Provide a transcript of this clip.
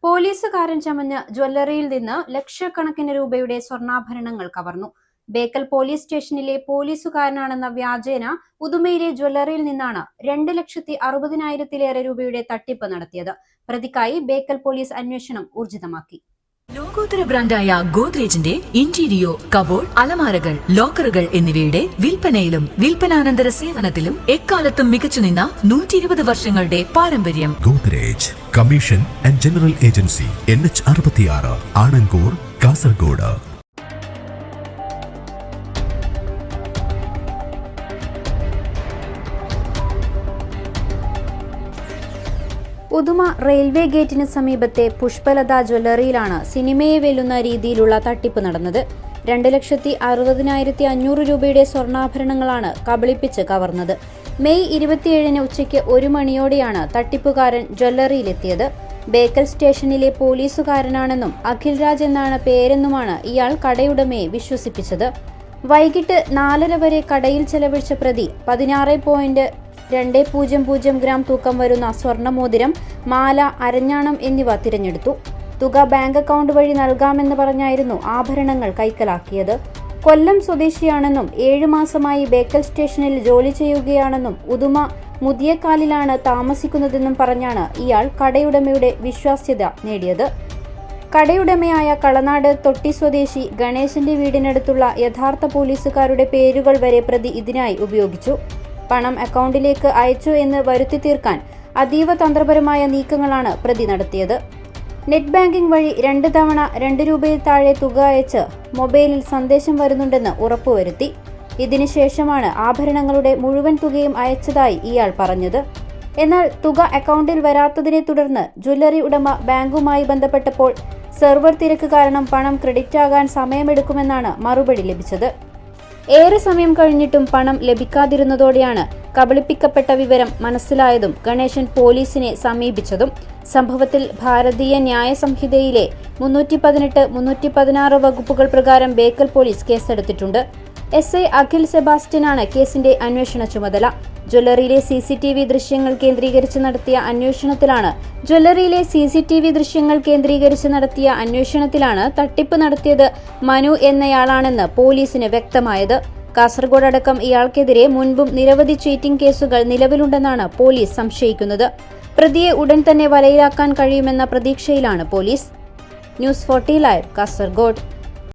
പോലീസുകാരൻ ചമഞ്ഞ് ജ്വല്ലറിയിൽ നിന്ന് ലക്ഷക്കണക്കിന് രൂപയുടെ സ്വർണ്ണാഭരണങ്ങൾ കവർന്നു. ബേക്കൽ പോലീസ് സ്റ്റേഷനിലെ പോലീസുകാരനാണെന്ന വ്യാജേന ഉദുമയിലെ ജ്വല്ലറിയിൽ നിന്നാണ് 2,60,000-ലേറെ രൂപയുടെ തട്ടിപ്പ് നടത്തിയത്. പ്രതിക്കായി ബേക്കൽ പോലീസ് അന്വേഷണം ഊർജിതമാക്കി. ലോകോത്തര ബ്രാൻഡായ ഗോദ്രേജിന്റെ ഇന്റീരിയോ, കബോർഡ്, അലമാരകൾ, ലോക്കറുകൾ എന്നിവയുടെ വിൽപ്പനയിലും വിൽപ്പനാനന്തര സേവനത്തിലും എക്കാലത്തും മികച്ചുനിന്ന 120 വർഷങ്ങളുടെ പാരമ്പര്യം. Godrej commission and general agency, NH66, Anangoor, Kasaragod. Uduma railway ഗേറ്റിന് സമീപത്തെ പുഷ്പലത ജ്വല്ലറിയിലാണ് സിനിമയെ വെല്ലുന്ന രീതിയിലുള്ള തട്ടിപ്പ് നടന്നത്. 2,60,500 രൂപയുടെ സ്വർണ്ണാഭരണങ്ങളാണ് കബളിപ്പിച്ച് കവർന്നത്. മെയ് 27 ഉച്ചയ്ക്ക് 1 മണിയോടെയാണ് തട്ടിപ്പുകാരൻ ജ്വല്ലറിയിലെത്തിയത്. ബേക്കൽ സ്റ്റേഷനിലെ പോലീസുകാരനാണെന്നും അഖിൽ രാജ് എന്നാണ് പേരെന്നുമാണ് ഇയാൾ കടയുടമയെ വിശ്വസിപ്പിച്ചത്. വൈകിട്ട് 4:30 വരെ കടയിൽ ചെലവഴിച്ച പ്രതി 16.200 ഗ്രാം തൂക്കം വരുന്ന സ്വർണ്ണമോതിരം, മാല, അരഞ്ഞാണം എന്നിവ തിരഞ്ഞെടുത്തു. തുക ബാങ്ക് അക്കൗണ്ട് വഴി നൽകാമെന്ന് പറഞ്ഞായിരുന്നു ആഭരണങ്ങൾ കൈക്കലാക്കിയത്. കൊല്ലം സ്വദേശിയാണെന്നും 7 മാസമായി ബേക്കൽ സ്റ്റേഷനിൽ ജോലി ചെയ്യുകയാണെന്നും ഉദുമ മുതിയക്കാലിലാണ് താമസിക്കുന്നതെന്നും പറഞ്ഞാണ് ഇയാൾ കടയുടമയുടെ വിശ്വാസ്യത നേടിയത്. കടയുടമയായ കളനാട് തൊട്ടി സ്വദേശി ഗണേശന്റെ വീടിനടുത്തുള്ള യഥാർത്ഥ പോലീസുകാരുടെ പേരുകൾ വരെ പ്രതി ഇതിനായി ഉപയോഗിച്ചു. പണം അക്കൗണ്ടിലേക്ക് അയച്ചു എന്ന് വരുത്തി തീർക്കാൻ അതീവ തന്ത്രപരമായ നീക്കങ്ങളാണ് പ്രതി നടത്തിയത്. നെറ്റ് ബാങ്കിംഗ് വഴി 2 തവണ 2 രൂപയിൽ താഴെ തുക അയച്ച് മൊബൈലിൽ സന്ദേശം വരുന്നുണ്ടെന്ന് ഉറപ്പുവരുത്തി. ഇതിനുശേഷമാണ് ആഭരണങ്ങളുടെ മുഴുവൻ തുകയും അയച്ചതായി ഇയാൾ പറഞ്ഞത്. എന്നാൽ തുക അക്കൗണ്ടിൽ വരാത്തതിനെ തുടർന്ന് ജ്വല്ലറി ഉടമ ബാങ്കുമായി ബന്ധപ്പെട്ടപ്പോൾ സെർവർ തിരക്ക് കാരണം പണം ക്രെഡിറ്റ് ആകാൻ സമയമെടുക്കുമെന്നാണ് മറുപടി ലഭിച്ചത്. ഏറെ സമയം കഴിഞ്ഞിട്ടും പണം ലഭിക്കാതിരുന്നതോടെയാണ് കബളിപ്പിക്കപ്പെട്ട വിവരം മനസ്സിലായതും ഗണേശൻ പോലീസിനെ സമീപിച്ചതും. സംഭവത്തിൽ ഭാരതീയ ന്യായ സംഹിതയിലെ 318, 316 വകുപ്പുകൾ പ്രകാരം ബേക്കൽ പോലീസ് കേസെടുത്തിട്ടുണ്ട്. SI അഖിൽ സെബാസ്റ്റ്യനാണ് കേസിന്റെ അന്വേഷണ ചുമതല. ജ്വല്ലറിയിലെ CCTV ദൃശ്യങ്ങൾ കേന്ദ്രീകരിച്ച് നടത്തിയ അന്വേഷണത്തിലാണ് തട്ടിപ്പ് നടത്തിയത് മനു എന്നയാളാണെന്ന് പോലീസിന് വ്യക്തമായത്. കാസർഗോഡ് അടക്കം ഇയാൾക്കെതിരെ മുൻപും നിരവധി ചീറ്റിംഗ് കേസുകൾ നിലവിലുണ്ടെന്നാണ് പോലീസ് സംശയിക്കുന്നത്. പ്രതിയെ ഉടൻ തന്നെ വലയിലാക്കാൻ കഴിയുമെന്ന പ്രതീക്ഷയിലാണ് പോലീസ്. News 40 live, Kasaragod.